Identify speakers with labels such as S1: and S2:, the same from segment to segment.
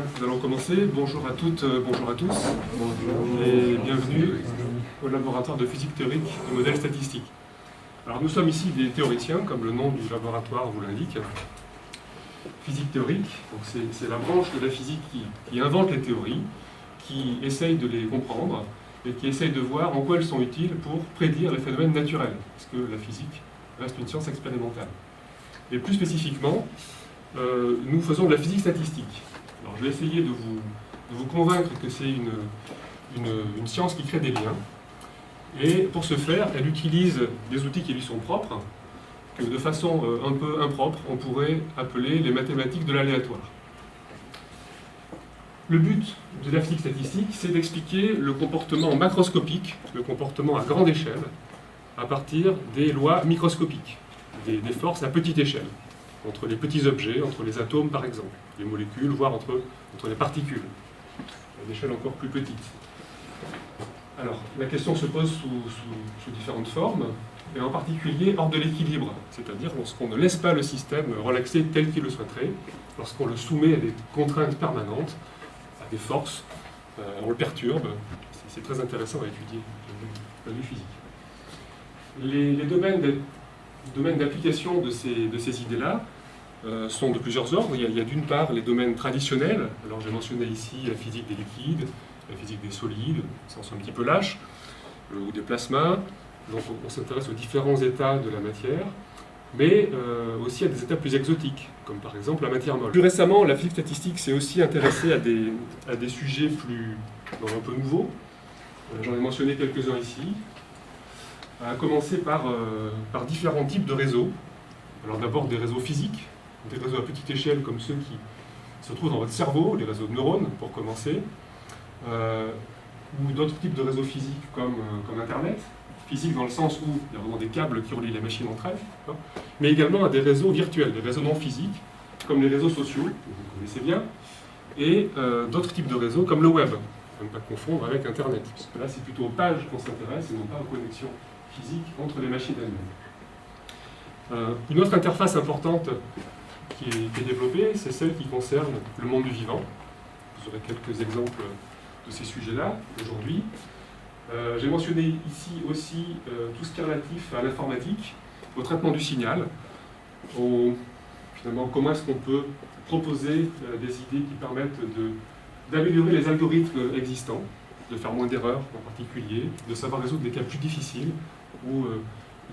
S1: Nous allons commencer. Bonjour à toutes, bonjour à tous. Bonjour. Et bienvenue au laboratoire de physique théorique et modèles statistiques. Alors nous sommes ici des théoriciens, comme le nom du laboratoire vous l'indique. Physique théorique, c'est la branche de la physique qui invente les théories, qui essaye de les comprendre et qui essaye de voir en quoi elles sont utiles pour prédire les phénomènes naturels, parce que la physique reste une science expérimentale. Et plus spécifiquement, nous faisons de la physique statistique. Alors je vais essayer de vous convaincre que c'est une science qui crée des liens. Et pour ce faire, elle utilise des outils qui lui sont propres, que de façon un peu impropre, on pourrait appeler les mathématiques de l'aléatoire. Le but de la physique statistique, c'est d'expliquer le comportement macroscopique, le comportement à grande échelle, à partir des lois microscopiques, des forces à petite échelle, entre les petits objets, entre les atomes par exemple, les molécules, voire entre les particules, à une échelle encore plus petite. Alors, la question se pose sous différentes formes, et en particulier hors de l'équilibre, c'est-à-dire lorsqu'on ne laisse pas le système relaxer tel qu'il le souhaiterait, lorsqu'on le soumet à des contraintes permanentes, à des forces, on le perturbe. C'est très intéressant à étudier du point de vue physique. Les domaines d'application de ces idées-là sont de plusieurs ordres. Il y a d'une part les domaines traditionnels. Alors j'ai mentionné ici la physique des liquides, la physique des solides, sens un petit peu lâche, ou des plasmas. Donc on s'intéresse aux différents états de la matière, mais aussi à des états plus exotiques, comme par exemple la matière molle. Plus récemment, la physique statistique s'est aussi intéressée à des sujets un peu nouveaux. J'en ai mentionné quelques-uns ici. À commencer par différents types de réseaux. Alors d'abord des réseaux physiques, des réseaux à petite échelle comme ceux qui se trouvent dans votre cerveau, les réseaux de neurones pour commencer, ou d'autres types de réseaux physiques comme Internet, physique dans le sens où il y a vraiment des câbles qui relient les machines entre elles, mais également à des réseaux virtuels, des réseaux non physiques, comme les réseaux sociaux, que vous connaissez bien, et d'autres types de réseaux comme le web, à ne pas confondre avec Internet, puisque là c'est plutôt aux pages qu'on s'intéresse et non pas aux connexions physiques entre les machines elles-mêmes. Une autre interface importante qui est développée, c'est celle qui concerne le monde du vivant. Vous aurez quelques exemples de ces sujets-là aujourd'hui. J'ai mentionné ici aussi tout ce qui est relatif à l'informatique, au traitement du signal, finalement comment est-ce qu'on peut proposer des idées qui permettent d'améliorer les algorithmes existants, de faire moins d'erreurs en particulier, de savoir résoudre des cas plus difficiles où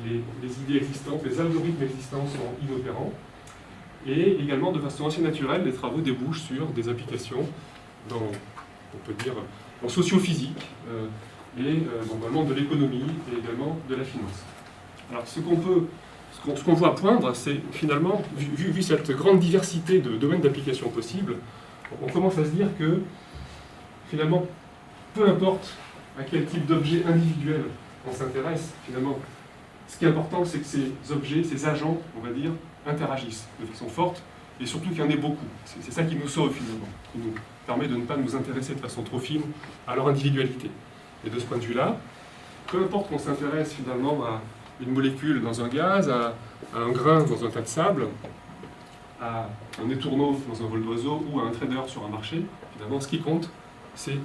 S1: les idées existantes, les algorithmes existants sont inopérants. Et également, de façon assez naturelle, les travaux débouchent sur des applications on peut dire, en socio-physique et dans le monde de l'économie et également de la finance. Alors, ce qu'on voit poindre, c'est finalement, vu cette grande diversité de domaines d'application possibles, on commence à se dire que, finalement, peu importe à quel type d'objet individuel on s'intéresse, finalement, ce qui est important, c'est que ces objets, ces agents, on va dire, interagissent de façon forte, et surtout qu'il y en ait beaucoup. C'est ça qui nous sauve, finalement, qui nous permet de ne pas nous intéresser de façon trop fine à leur individualité. Et de ce point de vue-là, peu importe qu'on s'intéresse finalement à une molécule dans un gaz, à un grain dans un tas de sable, à un étourneau dans un vol d'oiseau ou à un trader sur un marché, finalement, ce qui compte, c'est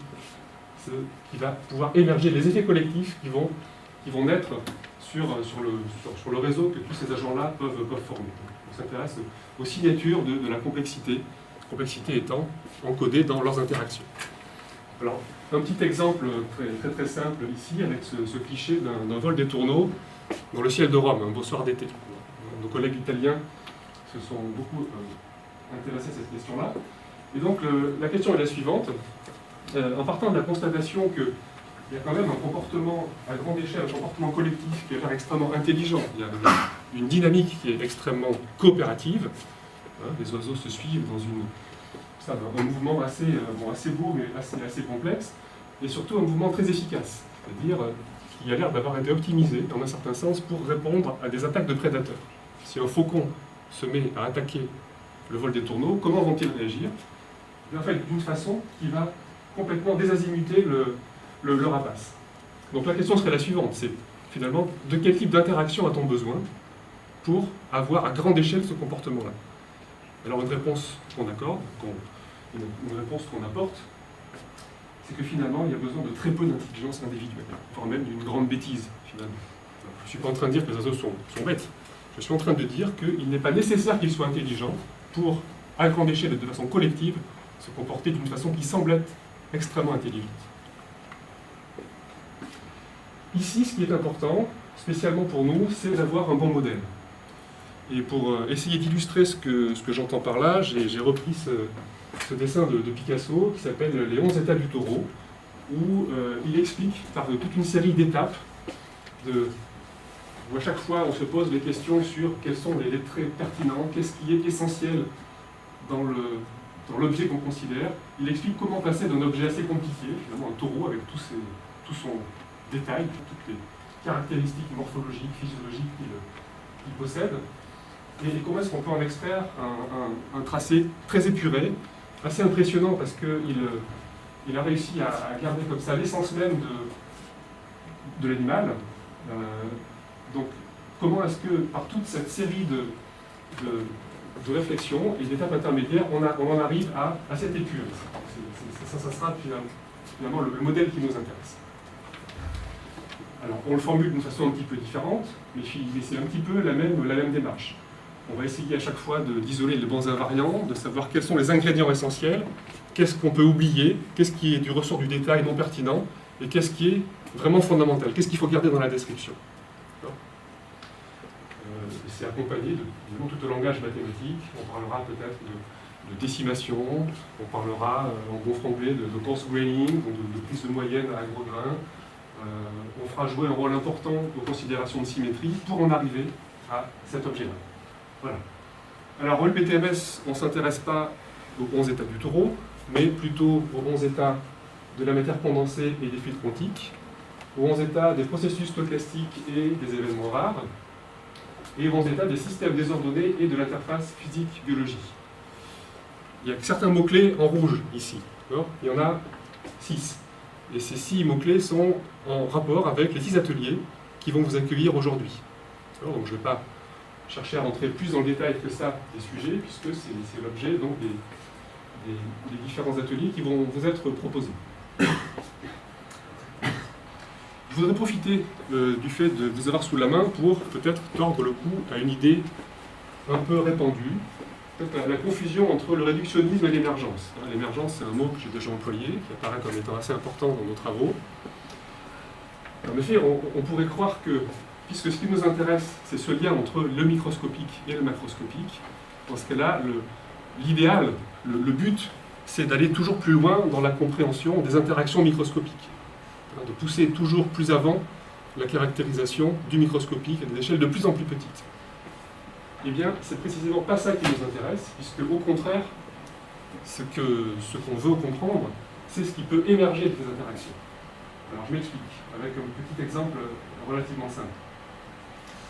S1: ce qui va pouvoir émerger, les effets collectifs qui vont naître sur le réseau que tous ces agents-là peuvent former. On s'intéresse aux signatures de la complexité étant encodée dans leurs interactions. Alors, un petit exemple très, très simple ici, avec ce cliché d'un vol d'étourneau dans le ciel de Rome, un beau soir d'été. Nos collègues italiens se sont beaucoup intéressés à cette question-là. Et donc, la question est la suivante. En partant de la constatation qu'il y a quand même un comportement à grande échelle, un comportement collectif qui a l'air extrêmement intelligent, il y a une dynamique qui est extrêmement coopérative, les oiseaux se suivent dans un mouvement assez beau mais assez complexe, et surtout un mouvement très efficace, c'est-à-dire qui a l'air d'avoir été optimisé dans un certain sens pour répondre à des attaques de prédateurs. Si un faucon se met à attaquer le vol d'étourneaux, comment vont-ils réagir? En fait, d'une façon qui va complètement désazimuter le rapace. Donc la question serait la suivante, c'est finalement de quel type d'interaction a-t-on besoin pour avoir à grande échelle ce comportement-là? Alors une réponse qu'on accorde, une réponse qu'on apporte, c'est que finalement, il y a besoin de très peu d'intelligence individuelle, voire même d'une grande bêtise, finalement. Je ne suis pas en train de dire que les oiseaux sont bêtes. Je suis en train de dire qu'il n'est pas nécessaire qu'ils soient intelligents pour, à grande échelle et de façon collective, se comporter d'une façon qui semble être extrêmement intelligente. Ici, ce qui est important, spécialement pour nous, c'est d'avoir un bon modèle. Et pour essayer d'illustrer ce que j'entends par là, j'ai repris ce dessin de Picasso qui s'appelle « Les 11 états du taureau », où il explique par toute une série d'étapes où à chaque fois on se pose des questions sur quels sont les traits pertinents, qu'est-ce qui est essentiel dans l'objet qu'on considère. Il explique comment passer d'un objet assez compliqué, finalement un taureau avec tout son détail, toutes les caractéristiques morphologiques, physiologiques qu'il possède, et comment est-ce qu'on peut en extraire un tracé très épuré, assez impressionnant parce qu'il a réussi à garder comme ça l'essence même de l'animal. Donc, comment est-ce que, par toute cette série de réflexions et d'étapes intermédiaires, on en arrive à cette épure. Ça sera finalement le modèle qui nous intéresse. Alors, on le formule d'une façon un petit peu différente, mais c'est un petit peu la même démarche. On va essayer à chaque fois d'isoler les bons invariants, de savoir quels sont les ingrédients essentiels, qu'est-ce qu'on peut oublier, qu'est-ce qui est du ressort du détail non pertinent, et qu'est-ce qui est vraiment fondamental, qu'est-ce qu'il faut garder dans la description. C'est accompagné de tout le langage mathématique. On parlera peut-être de décimation, on parlera en bon franglais de coarse graining, donc de prise de moyenne à gros grain. On fera jouer un rôle important aux considérations de symétrie pour en arriver à cet objet-là. Voilà. Alors au LPTMS, on ne s'intéresse pas aux 11 états du taureau, mais plutôt aux 11 états de la matière condensée et des fluides quantiques, aux 11 états des processus stochastiques et des événements rares, et aux 11 états des systèmes désordonnés et de l'interface physique-biologie. Il y a certains mots-clés en rouge ici. Il y en a 6. Et ces 6 mots-clés sont en rapport avec les 6 ateliers qui vont vous accueillir aujourd'hui. Donc je ne vais pas chercher à rentrer plus dans le détail que ça des sujets, puisque c'est l'objet donc des différents ateliers qui vont vous être proposés. Je voudrais profiter du fait de vous avoir sous la main pour peut-être tordre le cou à une idée un peu répandue, peut-être la confusion entre le réductionnisme et l'émergence. L'émergence, c'est un mot que j'ai déjà employé, qui apparaît comme étant assez important dans nos travaux. En effet, on pourrait croire que, puisque ce qui nous intéresse, c'est ce lien entre le microscopique et le macroscopique, dans ce cas-là, l'idéal, le but, c'est d'aller toujours plus loin dans la compréhension des interactions microscopiques, de pousser toujours plus avant la caractérisation du microscopique à des échelles de plus en plus petites. Eh bien, c'est précisément pas ça qui nous intéresse, puisque au contraire, ce qu'on veut comprendre, c'est ce qui peut émerger de ces interactions. Alors je m'explique, avec un petit exemple relativement simple.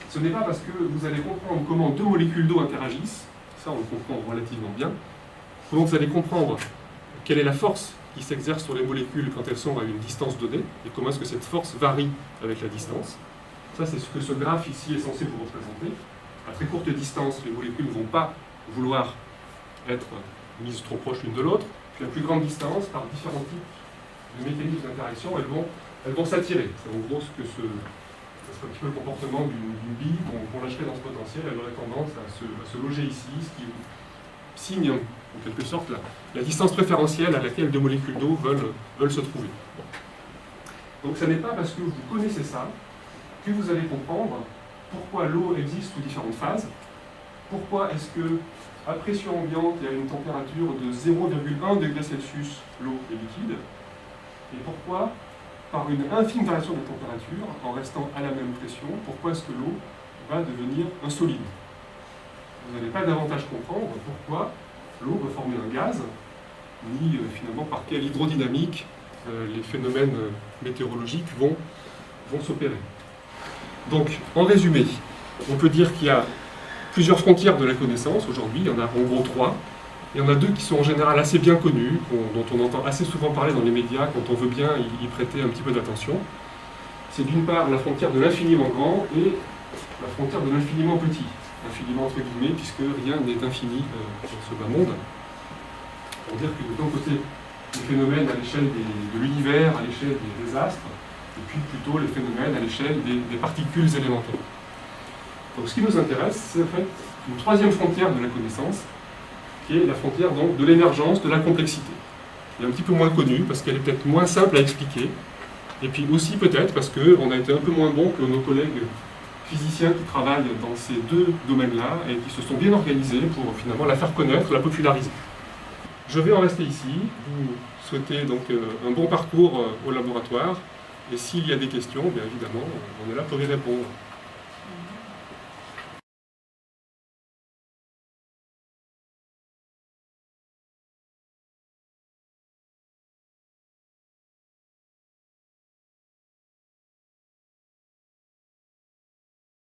S1: Ce n'est pas parce que vous allez comprendre comment 2 molécules d'eau interagissent, ça on le comprend relativement bien, comment vous allez comprendre quelle est la force qui s'exerce sur les molécules quand elles sont à une distance donnée, et comment est-ce que cette force varie avec la distance. Ça, c'est ce que ce graphe ici est censé vous représenter. À très courte distance, les molécules ne vont pas vouloir être mises trop proches l'une de l'autre, puis à plus grande distance, par différents types de mécanismes d'interaction, elles vont s'attirer. C'est en gros ce que c'est un petit peu le comportement d'une bille qu'on lâcherait dans ce potentiel. Elle aurait tendance à se loger ici, ce qui signe en quelque sorte la distance préférentielle à laquelle 2 molécules d'eau veulent se trouver. Bon. Donc ce n'est pas parce que vous connaissez ça que vous allez comprendre pourquoi l'eau existe sous différentes phases, pourquoi est-ce que à pression ambiante et à une température de 0,1 degré Celsius, l'eau est liquide, et pourquoi, par une infime variation de température, en restant à la même pression, pourquoi est-ce que l'eau va devenir un solide. Vous n'allez pas davantage comprendre pourquoi l'eau va former un gaz, ni finalement par quelle hydrodynamique les phénomènes météorologiques vont s'opérer. Donc, en résumé, on peut dire qu'il y a plusieurs frontières de la connaissance aujourd'hui, il y en a en gros 3. Il y en a 2 qui sont en général assez bien connues, dont on entend assez souvent parler dans les médias quand on veut bien y prêter un petit peu d'attention. C'est d'une part la frontière de l'infiniment grand et la frontière de l'infiniment petit. Infiniment entre guillemets, puisque rien n'est infini dans ce bas monde. pour dire que d'un côté, les phénomènes à l'échelle de l'univers, à l'échelle des astres, et puis plutôt les phénomènes à l'échelle des particules élémentaires. Donc ce qui nous intéresse, c'est en fait une troisième frontière de la connaissance, qui est la frontière donc, de l'émergence de la complexité. Elle est un petit peu moins connue, parce qu'elle est peut-être moins simple à expliquer, et puis aussi peut-être parce qu'on a été un peu moins bon que nos collègues physiciens qui travaillent dans ces deux domaines-là, et qui se sont bien organisés pour finalement la faire connaître, la populariser. Je vais en rester ici, vous souhaitez donc un bon parcours au laboratoire, et s'il y a des questions, bien évidemment, on est là pour y répondre.